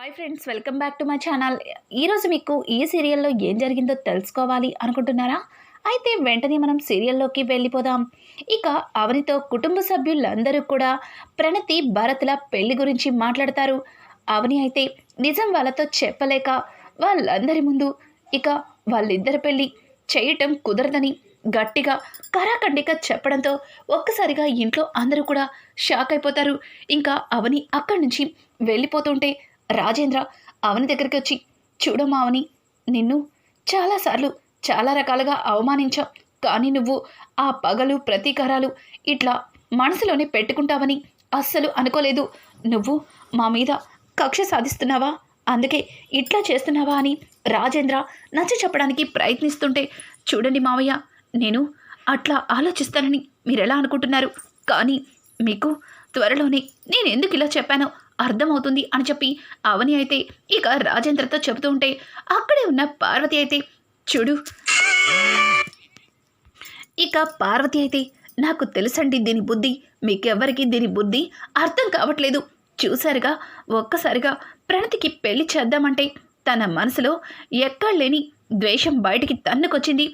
Hi friends, welcome back to my channel. ఈరోజు మీకు ఈ సీరియల్లో ఏం జరిగిందో తెలుసుకోవాలి అనుకుంటున్నారా? అయితే వెంటనే మనం సీరియల్లోకి వెళ్ళిపోదాం. ఇక అవనితో కుటుంబ సభ్యులందరూ కూడా ప్రణతి భరత్ల పెళ్లి గురించి మాట్లాడతారు. అవని అయితే నిజం వాళ్ళతో చెప్పలేక వాళ్ళందరి ముందు ఇక వాళ్ళిద్దరి పెళ్లి చేయటం కుదరదని గట్టిగా కరాఖండిగా చెప్పడంతో ఒక్కసారిగా ఇంట్లో అందరూ కూడా షాక్ అయిపోతారు. ఇంకా అవని అక్కడి నుంచి వెళ్ళిపోతుంటే రాజేంద్ర అవని దగ్గరికి వచ్చి, చూడమ్మా అవని, నిన్ను చాలాసార్లు చాలా రకాలుగా అవమానించాం, కానీ నువ్వు ఆ పగలు ప్రతీకారాలు ఇట్లా మనసులోనే పెట్టుకుంటావని అస్సలు అనుకోలేదు. నువ్వు మా మీద కక్ష సాధిస్తున్నావా, అందుకే ఇట్లా చేస్తున్నావా అని రాజేంద్ర నచ్చ చెప్పడానికి ప్రయత్నిస్తుంటే, చూడండి మావయ్య, నేను అట్లా ఆలోచిస్తానని మీరెలా అనుకుంటున్నారు, కానీ మీకు త్వరలోనే నేను ఎందుకు ఇలా చెప్పానో అర్థమవుతుంది అని చెప్పి అవని అయితే ఇక రాజేంద్రతో చెబుతూ ఉంటే అక్కడే ఉన్న పార్వతి అయితే, చూడు, ఇక పార్వతి అయితే, నాకు తెలుసండి దీని బుద్ధి, మీకెవ్వరికి దీని బుద్ధి అర్థం కావట్లేదు. చూసారుగా, ఒక్కసారిగా ప్రణతికి పెళ్లి చేద్దామంటే తన మనసులో ఎక్కడలేని ద్వేషం బయటికి తన్నుకొచ్చింది.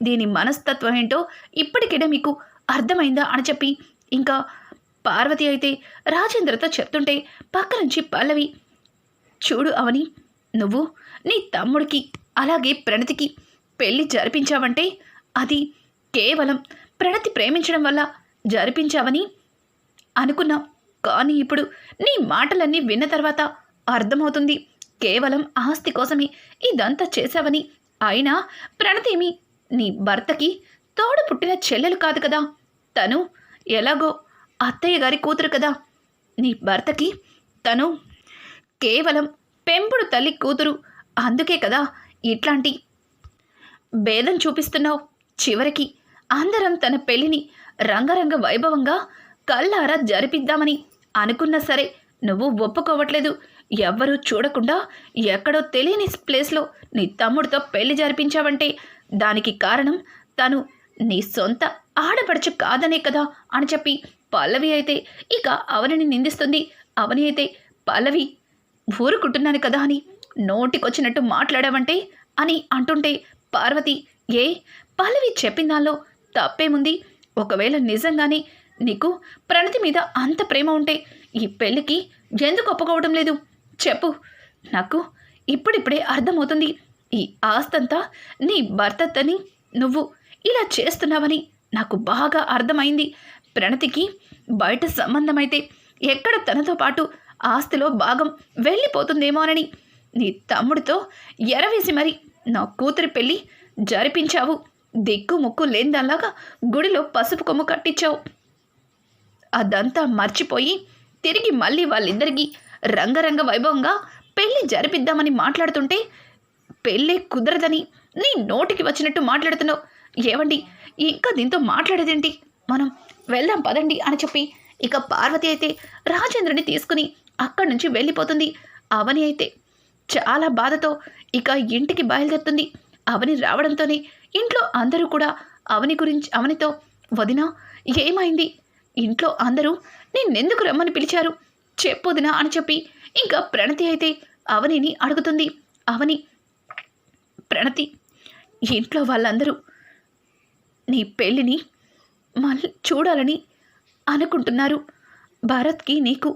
దీని మనస్తత్వం ఏంటో ఇప్పటికైనా మీకు అర్థమైందా అని చెప్పి ఇంకా పార్వతి అయితే రాజేంద్రతో చెప్తుంటే పక్క నుంచి పల్లవి, చూడు అవని, నువ్వు నీ తమ్ముడికి అలాగే ప్రణతికి పెళ్లి జరిపించావంటే అది కేవలం ప్రణతి ప్రేమించడం వల్ల జరిపించావని అనుకున్నాం, కానీ ఇప్పుడు నీ మాటలన్నీ విన్న తర్వాత అర్థమవుతుంది, కేవలం ఆస్తి కోసమే ఇదంతా చేశావని. అయినా ప్రణతేమి నీ భర్తకి తోడు పుట్టిన చెల్లెలు కాదు కదా, తను ఎలాగో అత్తయ్య గారి కూతురు కదా, నీ భర్తకి తను కేవలం పెంపుడు తల్లి కూతురు, అందుకే కదా ఇట్లాంటి భేదం చూపిస్తున్నావు. చివరికి అందరం తన పెళ్లిని రంగరంగ వైభవంగా కళ్ళారా జరిపిద్దామని అనుకున్నా సరే నువ్వు ఒప్పుకోవట్లేదు. ఎవ్వరూ చూడకుండా ఎక్కడో తెలియని ప్లేస్లో నీ తమ్ముడితో పెళ్లి జరిపించావంటే దానికి కారణం తను నీ సొంత ఆడపడుచు కాదనే కదా అని చెప్పి పల్లవి అయితే ఇక అవనిని నిందిస్తుంది. అవని అయితే, పల్లవి, ఊరుకుంటున్నాను కదా అని నోటికొచ్చినట్టు మాట్లాడావంటే అని అంటుంటే పార్వతి, ఏ పల్లవి చెప్పిన దానిలో తప్పేముంది? ఒకవేళ నిజంగానే నీకు ప్రణతి మీద అంత ప్రేమ ఉంటే ఈ పెళ్ళికి ఎందుకు ఒప్పుకోవడం లేదు చెప్పు, నాకు ఇప్పుడిప్పుడే అర్థమవుతుంది. ఈ ఆస్తంతా నీ భర్తని నువ్వు ఇలా చేస్తున్నావని నాకు బాగా అర్థమైంది. ప్రణతికి బయట సంబంధమైతే ఎక్కడ తనతో పాటు ఆస్తిలో భాగం వెళ్ళిపోతుందేమోనని నీ తమ్ముడితో ఎరవేసి మరి నా కూతురి పెళ్ళి జరిపించావు. దిక్కు ముక్కు లేనిదాలాగా గుడిలో పసుపు కొమ్ము కట్టించావు. అదంతా మర్చిపోయి తిరిగి మళ్ళీ వాళ్ళిద్దరికీ రంగరంగ వైభవంగా పెళ్ళి జరిపిద్దామని మాట్లాడుతుంటే పెళ్ళే కుదరదని నీ నోటికి వచ్చినట్టు మాట్లాడుతున్నావు. ఏవండి, ఇంకా దీంతో మాట్లాడేదేంటి, మనం వెళ్దాం పదండి అని చెప్పి ఇక పార్వతి అయితే రాజేంద్రని తీసుకుని అక్కడి నుంచి వెళ్ళిపోతుంది. అవని అయితే చాలా బాధతో ఇక ఇంటికి బయలుదేరుతుంది. అవని రావడంతోనే ఇంట్లో అందరూ కూడా అవనితో, వదినా, ఏమైంది, ఇంట్లో అందరూ నిన్నెందుకు రమ్మని పిలిచారు చెప్పొదినా అని చెప్పి ఇంకా ప్రణతి అయితే అవనిని అడుగుతుంది. అవని, ప్రణతి, ఇంట్లో వాళ్ళందరూ నీ పెళ్ళిని మళ్ళీ చూడాలని అనుకుంటున్నారు. భరత్కి నీకు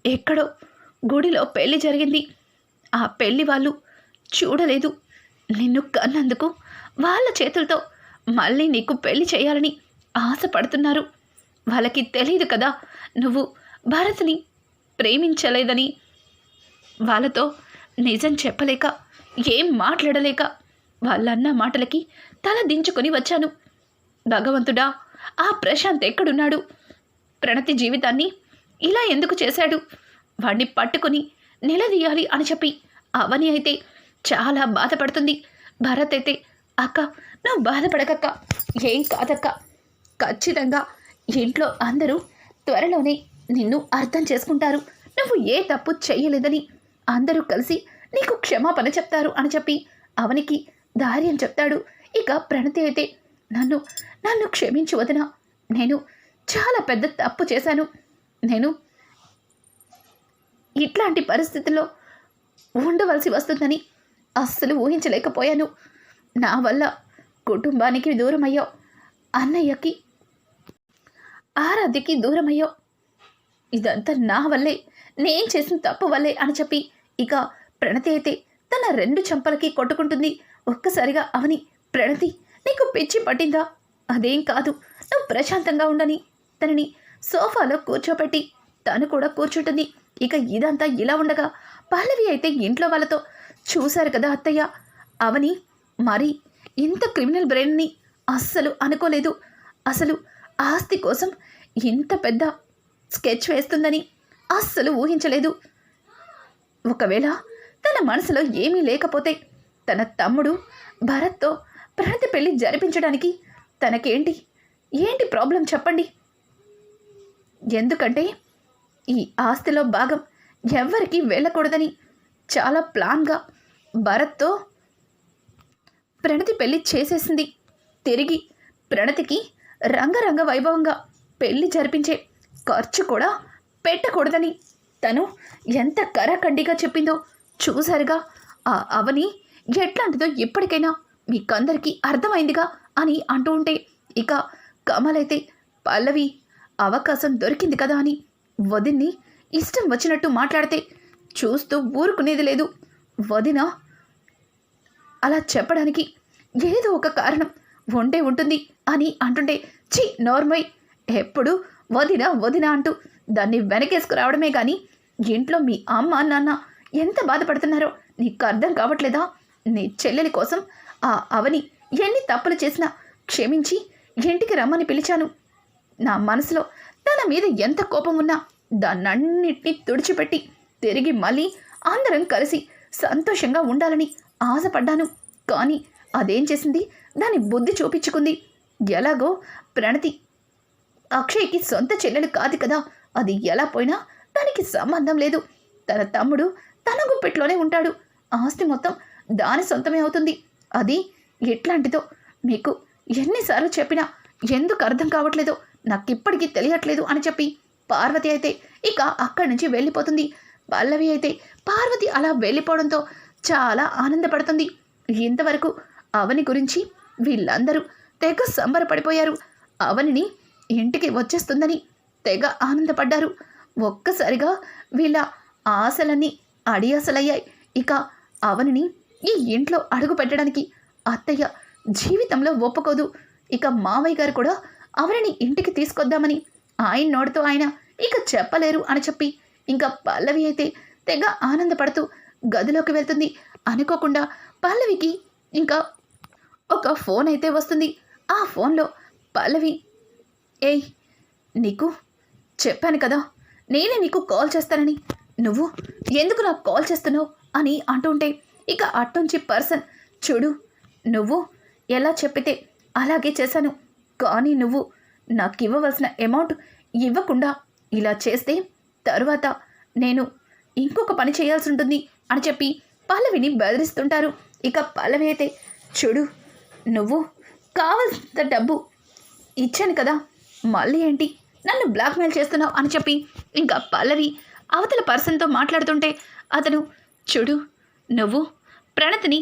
ఎక్కడో గుడిలో పెళ్ళి జరిగింది, ఆ పెళ్ళి వాళ్ళు చూడలేదు. నిన్ను కన్నందుకు వాళ్ళ చేతులతో మళ్ళీ నీకు పెళ్ళి చేయాలని ఆశపడుతున్నారు. వాళ్ళకి తెలియదు కదా నువ్వు భరత్ని ప్రేమించలేదని. వాళ్ళతో నిజం చెప్పలేక, ఏం మాట్లాడలేక వాళ్ళన్న మాటలకి తల దించుకొని వచ్చాను. భగవంతుడా, ఆ ప్రశాంత్ ఎక్కడున్నాడు? ప్రణతి జీవితాన్ని ఇలా ఎందుకు చేశాడు? వాడిని పట్టుకొని నిలదీయాలి అని చెప్పి అవని అయితే చాలా బాధపడుతుంది. భరత్ అయితే, అక్క, నువ్వు బాధపడకక్క, ఏం కాదక్క, ఖచ్చితంగా ఇంట్లో అందరూ త్వరలోనే నిన్ను అర్థం చేసుకుంటారు. నువ్వు ఏ తప్పు చెయ్యలేదని అందరూ కలిసి నీకు క్షమాపణ చెప్తారు అని చెప్పి అవనికి ధైర్యం చెప్తాడు. ఇక ప్రణతి అయితే, నన్ను క్షమించు వదినా, నేను చాలా పెద్ద తప్పు చేశాను. నేను ఇట్లాంటి పరిస్థితుల్లో ఉండవలసి వస్తుందని అస్సలు ఊహించలేకపోయాను. నా వల్ల కుటుంబానికి దూరమయ్యావు, అన్నయ్యకి ఆరాధ్యకి దూరమయ్యావు. ఇదంతా నా వల్లే, నేను చేసిన తప్పు వల్లే అని చెప్పి ఇక ప్రణతి అయితే తన 2 చెంపలకి కొట్టుకుంటుంది. ఒక్కసారిగా అవని, ప్రణతి నీకు పిచ్చి పట్టిందా? అదేం కాదు, నువ్వు ప్రశాంతంగా ఉండని తనని సోఫాలో కూర్చోపెట్టి తను కూడా కూర్చుంటుంది. ఇక ఇదంతా ఇలా ఉండగా పల్లవి అయితే ఇంట్లో వాళ్ళతో, చూశారు కదా అత్తయ్య, అవని మరి ఇంత క్రిమినల్ బ్రెయిన్ని అస్సలు అనుకోలేదు. అసలు ఆస్తి కోసం ఇంత పెద్ద స్కెచ్ వేస్తుందని అస్సలు ఊహించలేదు. ఒకవేళ తన మనసులో ఏమీ లేకపోతే తన తమ్ముడు భరత్తో ప్రణతి పెళ్లి జరిపించడానికి ఏంటి ప్రాబ్లం చెప్పండి? ఎందుకంటే ఈ ఆస్తిలో భాగం ఎవ్వరికీ వెళ్ళకూడదని చాలా ప్లాన్గా భరత్తో ప్రణతి పెళ్లి చేసేసింది. తిరిగి ప్రణతికి రంగరంగ వైభవంగా పెళ్లి జరిపించే ఖర్చు కూడా పెట్టకూడదని తను ఎంత కరాఖండిగా చెప్పిందో చూసారుగా. ఆ అవని ఎట్లాంటిదో ఇప్పటికైనా మీకందరికీ అర్థమైందిగా అని అంటూ ఉంటే ఇక కమల్ అయితే పల్లవి అవకాశం దొరికింది కదా అని వదిన్ని ఇష్టం వచ్చినట్టు మాట్లాడితే చూస్తూ ఊరుకునేది లేదు. వదిన అలా చెప్పడానికి ఏదో ఒక కారణం ఉండే ఉంటుంది అని అంటుంటే, చి నోర్మై, ఎప్పుడు వదిన వదిన అంటూ దాన్ని వెనకేసుకురావడమే కానీ ఇంట్లో మీ అమ్మ నాన్న ఎంత బాధపడుతున్నారో నీకు అర్థం కావట్లేదా? నీ చెల్లెలి కోసం ఆ అవని ఎన్ని తప్పులు చేసినా క్షమించి ఇంటికి రమ్మని పిలిచాను. నా మనసులో తన మీద ఎంత కోపం ఉన్నా దాన్నన్నిటినీ తుడిచిపెట్టి తిరిగి మళ్ళీ అందరం కలిసి సంతోషంగా ఉండాలని ఆశపడ్డాను. కానీ అదేం చేసింది? దాని బుద్ధి చూపించుకుంది. ఎలాగో ప్రణతి అక్షయ్కి సొంత చెల్లెలు కాదు కదా, అది ఎలా పోయినా దానికి సంబంధం లేదు. తన తమ్ముడు తన గుప్పెట్లోనే ఉంటాడు, ఆస్తి మొత్తం దాని సొంతమే అవుతుంది. అది ఎట్లాంటిదో మీకు ఎన్నిసార్లు చెప్పినా ఎందుకు అర్థం కావట్లేదో నాకిప్పటికీ తెలియట్లేదు అని చెప్పి పార్వతి అయితే ఇక అక్కడి నుంచి వెళ్ళిపోతుంది. పల్లవి అయితే పార్వతి అలా వెళ్ళిపోవడంతో చాలా ఆనందపడుతుంది. ఇంతవరకు అవని గురించి వీళ్ళందరూ తెగ సంబరపడిపోయారు. అవనిని ఇంటికి వచ్చేస్తుందని తెగ ఆనందపడ్డారు. ఒక్కసారిగా వీళ్ళ ఆశలన్నీ అడియాసలయ్యాయి. ఇక అవనిని ఈ ఇంట్లో అడుగు పెట్టడానికి అత్తయ్య జీవితంలో ఒప్పుకోదు. ఇక మావయ్య గారు కూడా అవనిని ఇంటికి తీసుకొద్దామని ఆయన నోటితో ఆయన ఇక చెప్పలేరు అని చెప్పి ఇంకా పల్లవి అయితే తెగ ఆనందపడుతూ గదిలోకి వెళ్తుంది. అనుకోకుండా పల్లవికి ఇంకా ఒక ఫోన్ అయితే వస్తుంది. ఆ ఫోన్లో పల్లవి, ఏయ్ నీకు చెప్పాను కదా నేనే నీకు కాల్ చేస్తానని, నువ్వు ఎందుకు నాకు కాల్ చేస్తున్నావు అని అంటుంటే ఇక అట్నుంచి పర్సన్, చూడు నువ్వు ఎలా చెప్పితే అలాగే చేశాను, కానీ నువ్వు నాకు ఇవ్వవలసిన అమౌంట్ ఇవ్వకుండా ఇలా చేస్తే తరువాత నేను ఇంకొక పని చేయాల్సి ఉంటుంది అని చెప్పి పల్లవిని బెదిరిస్తుంటారు. ఇక పల్లవి అయితే, చూడు నువ్వు కావాల్సిన డబ్బు ఇచ్చాను కదా, మళ్ళీ ఏంటి నన్ను బ్లాక్మెయిల్ చేస్తున్నావు అని చెప్పి ఇంకా పల్లవి అవతల పర్సన్తో మాట్లాడుతుంటే అతను, చూడు నువ్వు ప్రణతిని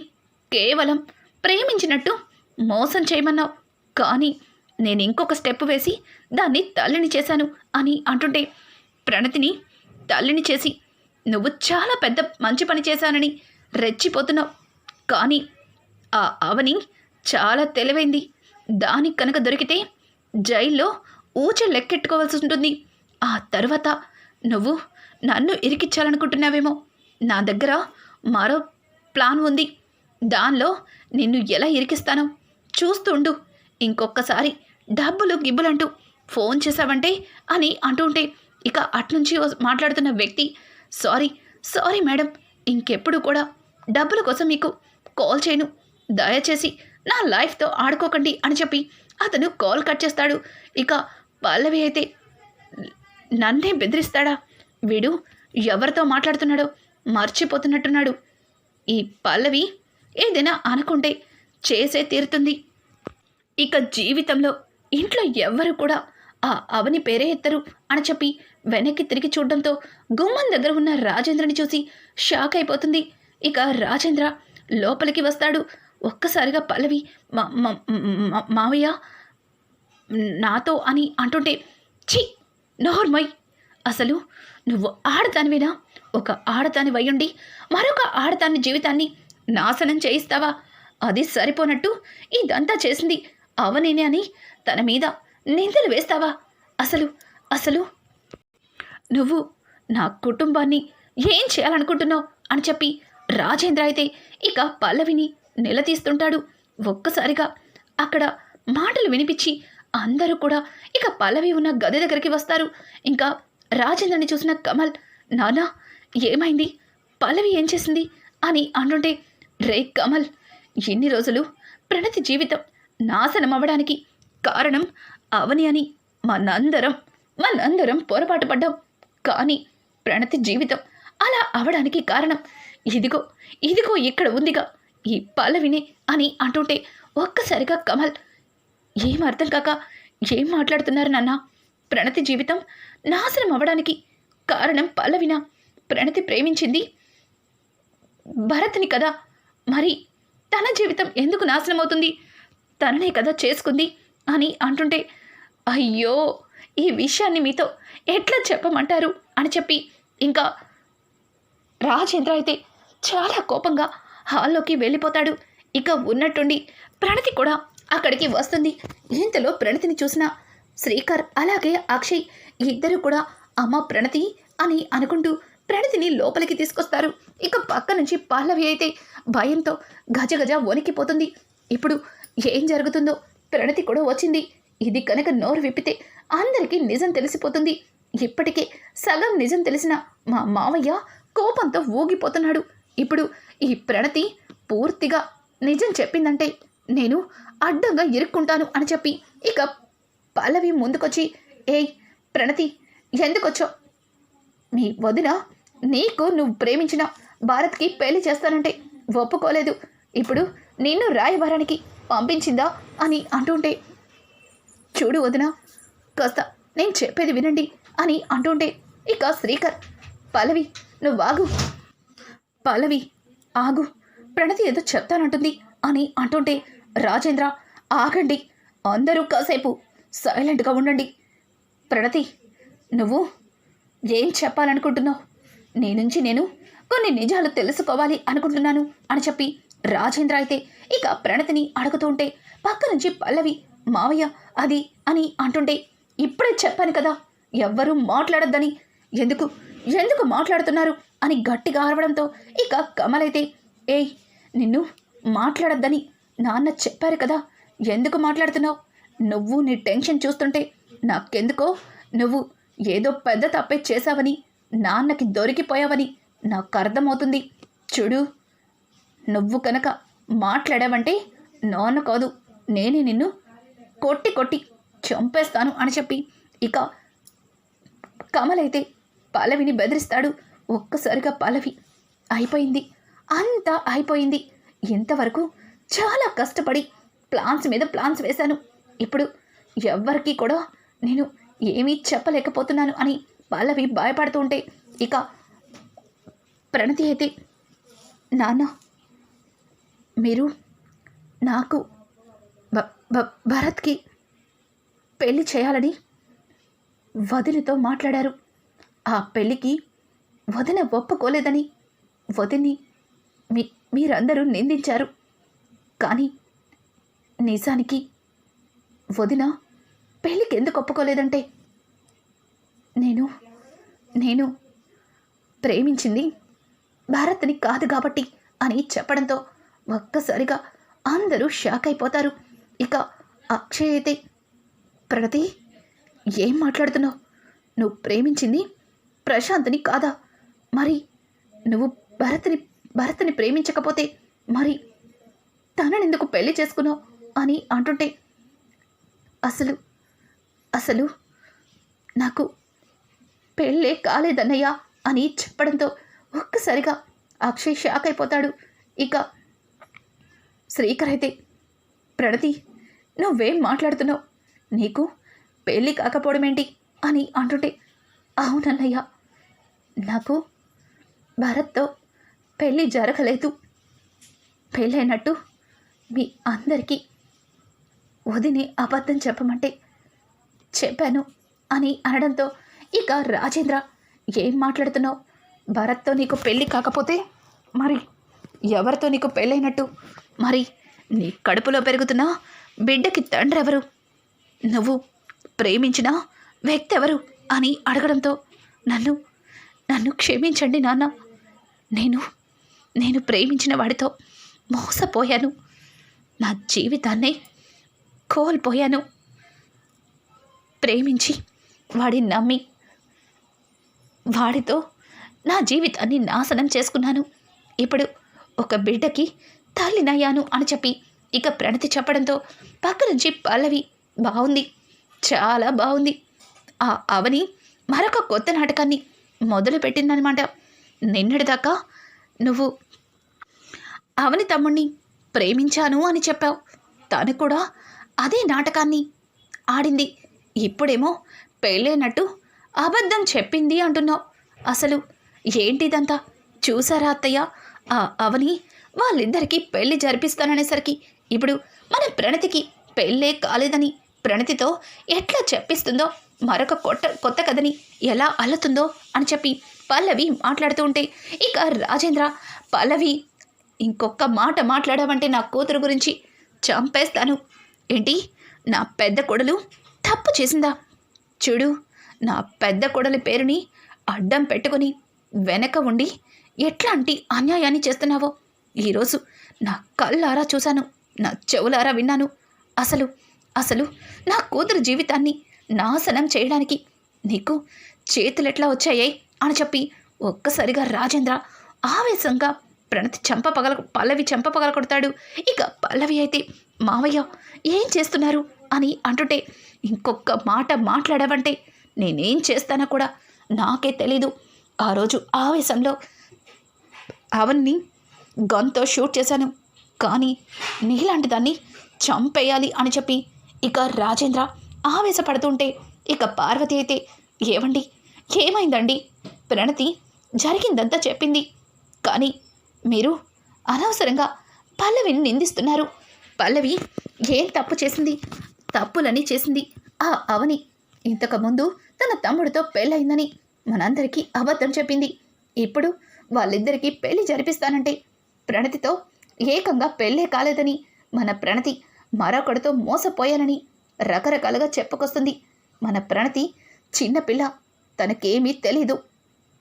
కేవలం ప్రేమించినట్టు మోసం చేయమన్నావు, కానీ నేను ఇంకొక స్టెప్ వేసి దాన్ని తల్లిని చేశాను అని అంటుంటే, ప్రణతిని తల్లిని చేసి నువ్వు చాలా పెద్ద మంచి పని చేశానని రెచ్చిపోతున్నావు, కానీ ఆ అవని చాలా తెలివైంది, దానికి కనుక దొరికితే జైల్లో ఊచ లెక్కెట్టుకోవాల్సి ఉంటుంది. ఆ తర్వాత నువ్వు నన్ను ఇరికిచ్చాలనుకుంటున్నావేమో, నా దగ్గర మరో ప్లాన్ ఉంది, దానిలో నిన్ను ఎలా ఇరికిస్తానో చూస్తూ ఉండు, ఇంకొకసారి డబ్బులు గిబ్బులంటూ ఫోన్ చేశావంటే అని అంటుంటే ఇక అట్నుంచి మాట్లాడుతున్న వ్యక్తి, సారీ మేడం, ఇంకెప్పుడు కూడా డబ్బుల కోసం మీకు కాల్ చేయను, దయచేసి నా లైఫ్తో ఆడుకోకండి అని చెప్పి అతను కాల్ కట్ చేస్తాడు. ఇక పల్లవి అయితే, నన్నే బెదిరిస్తాడా వీడు, ఎవరితో మాట్లాడుతున్నాడో మర్చిపోతున్నట్టున్నాడు, ఈ పల్లవి ఏదైనా అనుకుంటే చేసే తీరుతుంది, ఇక జీవితంలో ఇంట్లో ఎవ్వరు కూడా ఆ అవని పేరే ఎత్తరు అని చెప్పి వెనక్కి తిరిగి చూడడంతో గుమ్మం దగ్గర ఉన్న రాజేంద్రని చూసి షాక్ అయిపోతుంది. ఇక రాజేంద్ర లోపలికి వస్తాడు. ఒక్కసారిగా పల్లవి మావయ్య నాతో అని అంటుంటే, ఛీ నోర్మై, అసలు నువ్వు ఆడదానివేనా? ఒక ఆడదాని వయ్యుండి మరొక ఆడదాని జీవితాన్ని నాశనం చేయిస్తావా? అది సరిపోనట్టు ఇదంతా చేసింది అవనేనే అని తన మీద నిందలు వేస్తావా? అసలు అసలు నువ్వు నా కుటుంబాన్ని ఏం చేయాలనుకుంటున్నావు అని చెప్పి రాజేంద్ర అయితే ఇక పల్లవిని నిలదీస్తుంటాడు. ఒక్కసారిగా అక్కడ మాటలు వినిపించి అందరూ కూడా ఇక పల్లవి ఉన్న గది దగ్గరికి వస్తారు. ఇంకా రాజేంద్రని చూసిన కమల్, నానా ఏమైంది, పల్లవి ఏం చేసింది అని అంటుంటే, రే కమల్, ఎన్ని రోజులు ప్రణతి జీవితం నాశనం అవ్వడానికి కారణం అవని అని మనందరం పొరపాటు పడ్డాం. కానీ ప్రణతి జీవితం అలా అవడానికి కారణం ఇదిగో ఇక్కడ ఉందిగా ఈ పల్లవిని అని అంటుంటే, ఒక్కసారిగా కమల్ ఏం అర్థం కాక, ఏం మాట్లాడుతున్నారు నాన్న? ప్రణతి జీవితం నాశనం అవ్వడానికి కారణం పల్లవినా? ప్రణతి ప్రేమించింది భరత్ని కదా, మరి తన జీవితం ఎందుకు నాశనం అవుతుంది? తననే కదా చేసుకుంది అని అంటుంటే, అయ్యో ఈ విషయాన్ని మీతో ఎట్లా చెప్పమంటారు అని చెప్పి ఇంకా రాజేంద్ర అయితే చాలా కోపంగా హాల్లోకి వెళ్ళిపోతాడు. ఇక ఉన్నట్టుండి ప్రణతి కూడా అక్కడికి వస్తుంది. ఇంతలో ప్రణతిని చూసిన శ్రీకర్ అలాగే అక్షయ్ ఇద్దరు కూడా అమ్మ ప్రణతి అని అనుకుంటూ ప్రణతిని లోపలికి తీసుకొస్తారు. ఇక పక్క నుంచి పల్లవి అయితే భయంతో గజగజ వణికిపోతుంది. ఇప్పుడు ఏం జరుగుతుందో ప్రణతి కూడా వచ్చింది. ఇది కనుక నోరు విప్పితే అందరికీ నిజం తెలిసిపోతుంది. ఇప్పటికే సగం నిజం తెలిసిన మా మావయ్య కోపంతో ఊగిపోతున్నాడు. ఇప్పుడు ఈ ప్రణతి పూర్తిగా నిజం చెప్పిందంటే నేను అడ్డంగా ఇరుక్కుంటాను అని చెప్పి ఇక పల్లవి ముందుకొచ్చి, ఏయ్ ప్రణతి, ఎందుకొచ్చో? మీ వదిన నీకు నువ్వు ప్రేమించిన భారత్కి పెళ్లి చేస్తానంటే ఒప్పుకోలేదు. ఇప్పుడు నిన్ను రాయబారానికి పంపించిందా అని అంటుంటే, చూడు వదిన, కాస్త నేను చెప్పేది వినండి అని అంటుంటే ఇక శ్రీకర్, పల్లవి నువ్వు ఆగు, పల్లవి ఆగు, ప్రణతి ఏదో చెప్తానంటుంది అని అంటుంటే, రాజేంద్ర ఆగండి, అందరూ కాసేపు సైలెంట్గా ఉండండి. ప్రణతి, నువ్వు ఏం చెప్పాలనుకుంటున్నావు? నీ నుంచి నేను కొన్ని నిజాలు తెలుసుకోవాలి అనుకుంటున్నాను అని చెప్పి రాజేంద్ర అయితే ఇక ప్రణతిని అడుగుతూ ఉంటే పక్క నుంచి పల్లవి, మావయ్య అది అని అంటుంటే, ఇప్పుడే చెప్పాను కదా ఎవ్వరూ మాట్లాడొద్దని, ఎందుకు మాట్లాడుతున్నారు అని గట్టిగా అరవడంతో ఇక కమల్ అయితే, ఏయ్ నిన్ను మాట్లాడొద్దని నాన్న చెప్పారు కదా, ఎందుకు మాట్లాడుతున్నావు? నువ్వు నీ టెన్షన్ చూస్తుంటే నాకెందుకో నువ్వు ఏదో పెద్ద తప్పే చేశావని, నాన్నకి దొరికిపోయావని నాకు అర్థమవుతుంది. చూడు, నువ్వు కనుక మాట్లాడావంటే నాన్న కాదు, నేనే నిన్ను కొట్టి చంపేస్తాను అని చెప్పి ఇక కమల్ అయితే పల్లవిని బెదిరిస్తాడు. ఒక్కసారిగా పల్లవి అయిపోయింది, అంతా అయిపోయింది. ఇంతవరకు చాలా కష్టపడి ప్లాన్స్ మీద ప్లాన్స్ వేశాను. ఇప్పుడు ఎవ్వరికీ కూడా నేను ఏమీ చెప్పలేకపోతున్నాను అని పల్లవి భయపడుతూ ఉంటే ఇక ప్రణతి అయితే, నాన్న మీరు నాకు భరత్కి పెళ్లి చేయాలని వదినతో మాట్లాడారు. ఆ పెళ్ళికి వదిన ఒప్పుకోలేదని వదిన్ని మీరందరూ నిందించారు. కానీ నిజానికి వదిన పెళ్ళికి ఎందుకు ఒప్పుకోలేదంటే, నేను ప్రేమించింది భారత్ని కాదు కాబట్టి అని చెప్పడంతో ఒక్కసారిగా అందరూ షాక్ అయిపోతారు. ఇక అక్షయ్ అయితే, ప్రగతి ఏం మాట్లాడుతున్నావు? నువ్వు ప్రేమించింది ప్రశాంత్ని కాదా? మరి నువ్వు భరత్ని ప్రేమించకపోతే మరి తననెందుకు పెళ్లి చేసుకున్నావు అని అంటుంటే, అసలు నాకు పెళ్ళే కాలేదన్నయ్య అని చెప్పడంతో ఒక్కసారిగా అక్షయ్ షాక్ అయిపోతాడు. ఇక శ్రీకర్ అయితే, ప్రణతి నువ్వేం మాట్లాడుతున్నావు? నీకు పెళ్ళి కాకపోవడం ఏంటి అని అంటుంటే, అవునన్నయ్య, నాకు భరత్తో పెళ్ళి జరగలేదు. పెళ్ళైనట్టు మీ అందరికీ వదిని అబద్ధం చెప్పమంటే చెప్పాను అని అనడంతో ఇక రాజేంద్ర, ఏం మాట్లాడుతున్నావు? భరత్తో నీకు పెళ్ళి కాకపోతే మరి ఎవరితో నీకు పెళ్ళైనట్టు? మరి నీ కడుపులో పెరుగుతున్న బిడ్డకి తండ్రి ఎవరు? నువ్వు ప్రేమించిన వ్యక్తి ఎవరు అని అడగడంతో నన్ను క్షమించండి నాన్న. నేను ప్రేమించిన వాడితో మోసపోయాను. నా జీవితాన్నే కోల్పోయాను. ప్రేమించి వాడిని నమ్మి వాడితో నా జీవితాన్ని నాశనం చేసుకున్నాను. ఇప్పుడు ఒక బిడ్డకి తల్లినయ్యాను అని చెప్పి ఇక ప్రణతి చెప్పడంతో పక్క నుంచి పల్లవి, బాగుంది, చాలా బాగుంది. ఆ అవని మరొక కొత్త నాటకాన్ని మొదలుపెట్టిందనమాట. నిన్నటిదాకా నువ్వు అవని తమ్ముణ్ణి ప్రేమించాను అని చెప్పావు. తను కూడా అదే నాటకాన్ని ఆడింది. ఇప్పుడేమో పెళ్ళైనట్టు అబద్ధం చెప్పింది అంటున్నావు. అసలు ఏంటిదంతా? చూసారా అత్తయ్య, ఆ అవని వాళ్ళిద్దరికీ పెళ్లి జరిపిస్తాననేసరికి ఇప్పుడు మన ప్రణతికి పెళ్ళే కాలేదని ప్రణతితో ఎట్లా చెప్పిస్తుందో, మరొక కొత్త కథని ఎలా అల్లుతుందో అని చెప్పి పల్లవి మాట్లాడుతూ ఉంటే ఇక రాజేంద్ర, పల్లవి ఇంకొక మాట మాట్లాడావంటే నా కూతురు గురించి చంపేస్తాను. ఏంటి, నా పెద్ద కొడలు తప్పు చేసిందా? చూడు, నా పెద్ద కొడలి పేరుని అడ్డం పెట్టుకొని వెనక ఉండి ఎట్లాంటి అన్యాయాన్ని చేస్తున్నావో ఈరోజు నా కళ్ళారా చూశాను, నా చెవులారా విన్నాను. అసలు నా కూతురు జీవితాన్ని నాశనం చేయడానికి నీకు చేతులెట్లా వచ్చాయే అని చెప్పి ఒక్కసారిగా రాజేంద్ర ఆవేశంగా పల్లవి చెంప పగల కొడతాడు. ఇక పల్లవి అయితే, మావయ్య ఏం చేస్తున్నారు అని అంటుంటే, ఇంకొక మాట మాట్లాడావంటే నేనేం చేస్తానో కూడా నాకే తెలీదు. ఆ రోజు ఆవేశంలో అవన్నీ గన్తో షూట్ చేశాను, కానీ నీలాంటి దాన్ని చంపేయాలి అని చెప్పి ఇక రాజేంద్ర ఆవేశపడుతుంటే ఇక పార్వతి అయితే, ఏవండి ఏమైందండి? ప్రణతి జరిగిందంతా చెప్పింది, కానీ మీరు అనవసరంగా పల్లవిని నిందిస్తున్నారు. పల్లవి ఏం తప్పు చేసింది? తప్పులని చేసింది ఆ అవని. ఇంతకుముందు తన తమ్ముడితో పెళ్ళయిందని మనందరికీ అబద్ధం చెప్పింది. ఇప్పుడు వాళ్ళిద్దరికీ పెళ్లి జరిపిస్తానంటే ప్రణతితో ఏకంగా పెళ్ళే కాలేదని, మన ప్రణతి మరొకడితో మోసపోయానని రకరకాలుగా చెప్పుకొస్తుంది. మన ప్రణతి చిన్నపిల్ల, తనకేమీ తెలీదు.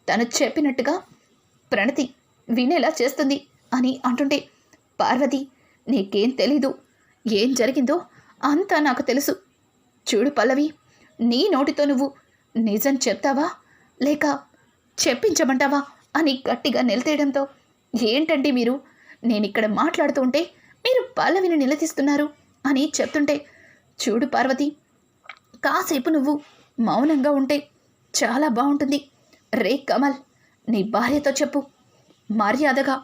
తను చెప్పినట్టుగా ప్రణతి వినేలా చేస్తుంది అని అంటుంటే, పార్వతి నీకేం తెలీదు, ఏం జరిగిందో అంతా నాకు తెలుసు. చూడు పల్లవి, నీ నోటితో నువ్వు నిజం చెప్తావా లేక చెప్పించమంటావా అని గట్టిగా నిలతేయడంతో, ఏంటండి మీరు, నేనిక్కడ మాట్లాడుతూ ఉంటే మీరు పల్లవిని నిలదీస్తున్నారు అని చెప్తుంటే, చూడు పార్వతి, కాసేపు నువ్వు మౌనంగా ఉంటే చాలా బాగుంటుంది. రే కమల్, నీ భార్యతో చెప్పు, మర్యాదగా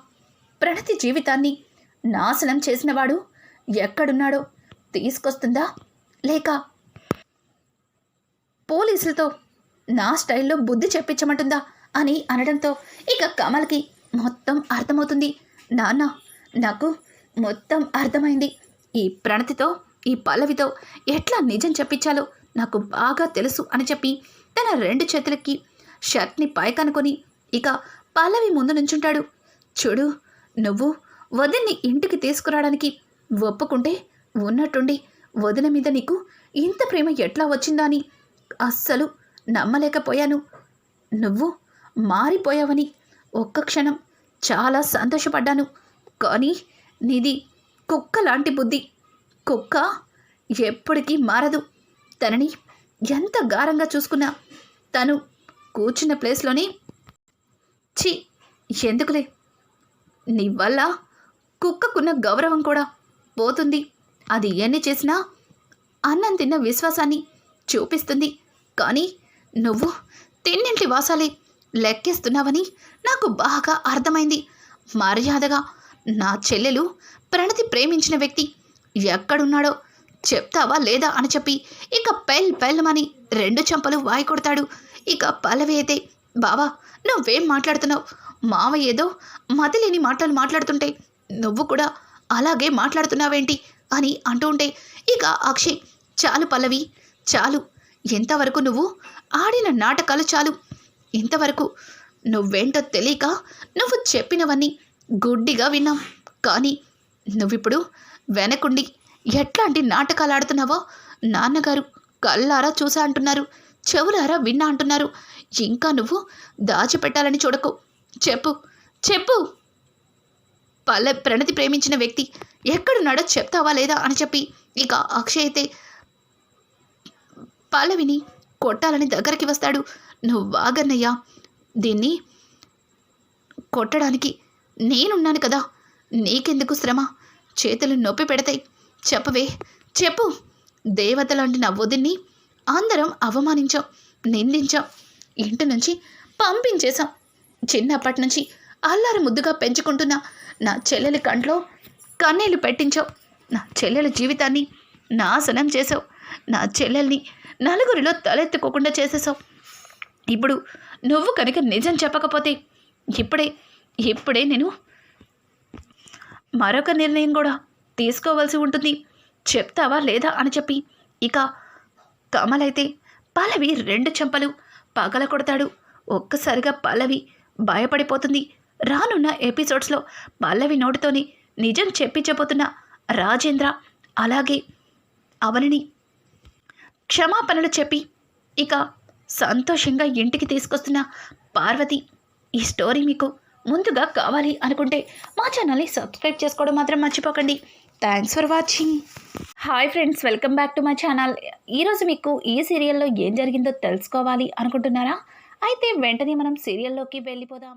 ప్రణతి జీవితాన్ని నాశనం చేసినవాడు ఎక్కడున్నాడో తీసుకొస్తుందా లేక పోలీసులతో నా స్టైల్లో బుద్ధి చెప్పించమంటుందా అని అనడంతో ఇక కమల్కి మొత్తం అర్థమవుతుంది. నాన్న, నాకు మొత్తం అర్థమైంది. ఈ ప్రణతితో, ఈ పల్లవితో ఎట్లా నిజం చెప్పించాలో నాకు బాగా తెలుసు అని చెప్పి తన 2 చేతులకి షర్ట్ని పైకనుకొని ఇక పల్లవి ముందు నుంచుంటాడు. చూడు, నువ్వు వదిన్ని ఇంటికి తీసుకురావడానికి ఒప్పుకుంటే ఉన్నట్టుండి వదిన మీద నీకు ఇంత ప్రేమ ఎట్లా వచ్చిందా అని అస్సలు నమ్మలేకపోయాను. నువ్వు మారిపోయావని ఒక్క క్షణం చాలా సంతోషపడ్డాను. కానీ నీది కుక్క లాంటి బుద్ధి. కుక్క ఎప్పటికీ మారదు. తనని ఎంత గారంగా చూసుకున్నా తను కూర్చున్న ప్లేస్లోనే ఛీ, ఎందుకులే, నీ వల్ల కుక్కకున్న గౌరవం కూడా పోతుంది. అది ఎన్ని చేసినా అన్నం తిన్న విశ్వాసాన్ని చూపిస్తుంది. కానీ నువ్వు తిన్నింటి వాసాలే లెక్కేస్తున్నావని నాకు బాగా అర్థమైంది. మర్యాదగా నా చెల్లెలు ప్రణతి ప్రేమించిన వ్యక్తి ఎక్కడున్నాడో చెప్తావా లేదా అని చెప్పి ఇక పెళ్ళమని 2 చెంపలు వాయి కొడతాడు. ఇక పల్లవి అయితే, బావా నువ్వేం మాట్లాడుతున్నావు? మావ ఏదో మతిలేని మాటలు మాట్లాడుతుంటే నువ్వు కూడా అలాగే మాట్లాడుతున్నావేంటి అని అంటూ ఉంటే ఇక అక్షయ్, చాలు పల్లవి, చాలు, ఎంతవరకు నువ్వు ఆడిన నాటకాలు చాలు, ఇంతవరకు నువ్వేంటో తెలియక నువ్వు చెప్పినవన్నీ గుడ్డిగా విన్నాం. కానీ నువ్విప్పుడు వెనకుండి ఎట్లాంటి నాటకాలు ఆడుతున్నావో నాన్నగారు కళ్ళారా చూసా అంటున్నారు, చెవులారా విన్నా అంటున్నారు. ఇంకా నువ్వు దాచిపెట్టాలని చూడకు, చెప్పు చెప్పు. ప్రణతి ప్రేమించిన వ్యక్తి ఎక్కడున్నాడో చెప్తావా లేదా అని చెప్పి ఇక అక్షయ్ అయితే పల్లవిని కొట్టాలని దగ్గరికి వస్తాడు. నువ్వు వాగన్నయ్యా, దీన్ని కొట్టడానికి నేనున్నాను కదా, నీకెందుకు శ్రమ, చేతులు నొప్పి పెడతాయి, చెప్పవే చెప్పు. దేవత లాంటి నా వదిన్ని అందరం అవమానించాం, నిందించాం, ఇంటి నుంచి పంపించేశాం. చిన్నప్పటి నుంచి అల్లారు ముద్దుగా పెంచుకుంటున్న నా చెల్లెలి కంట్లో కన్నీళ్లు పెట్టించావు, నా చెల్లెల జీవితాన్ని నాశనం చేసావు, నా చెల్లెల్ని నలుగురిలో తలెత్తుకోకుండా చేసేసావు. ఇప్పుడు నువ్వు కనుక నిజం చెప్పకపోతే ఇప్పుడే నేను మరొక నిర్ణయం కూడా తీసుకోవాల్సి ఉంటుంది, చెప్తావా లేదా అని చెప్పి ఇక కమల్ అయితే పల్లవి 2 చెంపలు పగల కొడతాడు. ఒక్కసారిగా పల్లవి భయపడిపోతుంది. రానున్న ఎపిసోడ్స్లో పల్లవి నోటితోని నిజం చెప్పించబోతున్న రాజేంద్ర అలాగే అవనిని క్షమాపణలు చెప్పి ఇక సంతోషంగా ఇంటికి తీసుకొస్తున్న పార్వతి. ఈ స్టోరీ మీకు ముందుగా కావాలి అనుకుంటే మా ఛానల్ని సబ్స్క్రైబ్ చేసుకోవడం మాత్రం మర్చిపోకండి. Thanks for watching. Hi friends, welcome back to my channel. ఈరోజు మీకు ఈ సీరియల్లో ఏం జరిగిందో తెలుసుకోవాలి అనుకుంటున్నారా? అయితే వెంటనే మనం సీరియల్లోకి వెళ్ళిపోదాం.